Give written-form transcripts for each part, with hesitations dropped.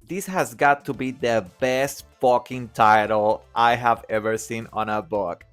This has got to be the best fucking title I have ever seen on a book.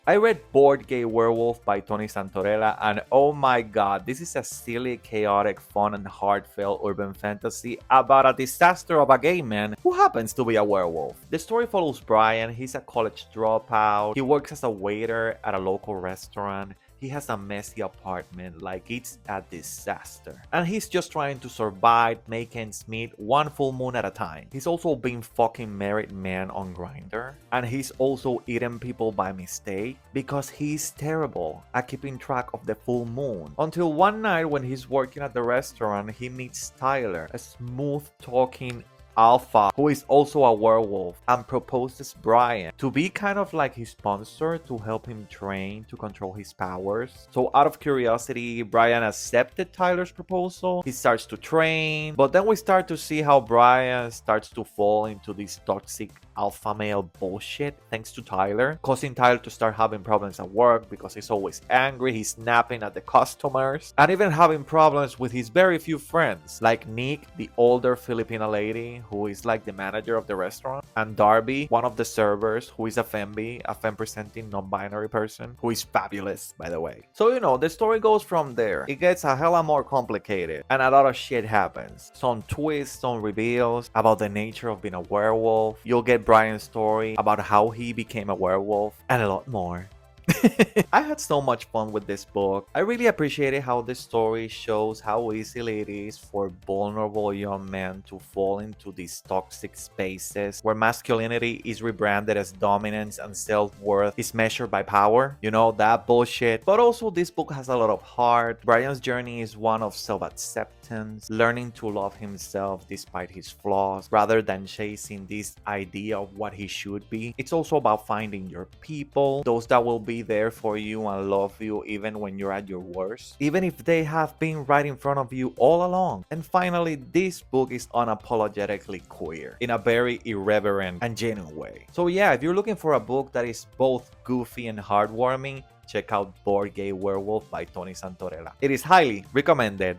I read Board Game Werewolf by Tony Santorella, and oh my god, this is a silly, chaotic, fun, and heartfelt urban fantasy about a disaster of a gay man who happens to be a werewolf. The story follows Brian. He's a college dropout. He works as a waiter at a local restaurant. He has a messy apartment, like it's a disaster. And he's just trying to survive, make ends meet, one full moon at a time. He's also been fucking married man on Grindr. And he's also eaten people by mistake because he's terrible at keeping track of the full moon. Until one night when he's working at the restaurant, he meets Tyler, a smooth talking alpha who is also a werewolf, and proposes Brian to be kind of like his sponsor to help him train to control his powers. So out of curiosity, Brian accepted Tyler's proposal. He starts to train, but then we start to see how Brian starts to fall into this toxic alpha male bullshit thanks to Tyler, causing Tyler to start having problems at work because he's always angry, he's snapping at the customers, and even having problems with his very few friends, like Nick, the older Filipina lady who is like the manager of the restaurant, and Darby, one of the servers, who is a fembi, a femme-presenting non-binary person, who is fabulous, by the way. So, you know, the story goes from there. It gets a hella more complicated, and a lot of shit happens. Some twists, some reveals about the nature of being a werewolf. You'll get Brian's story about how he became a werewolf, and a lot more. I had so much fun with this book. I really appreciated how this story shows how easily it is for vulnerable young men to fall into these toxic spaces where masculinity is rebranded as dominance and self-worth is measured by power. You know, that bullshit. But also this book has a lot of heart. Brian's journey is one of self-acceptance, learning to love himself despite his flaws, rather than chasing this idea of what he should be. It's also about finding your people, those that will be there for you and love you even when you're at your worst, even if they have been right in front of you all along. And finally, this book is unapologetically queer in a very irreverent and genuine way. So yeah, if you're looking for a book that is both goofy and heartwarming, check out Board Game Werewolf by Tony Santorella. It is highly recommended.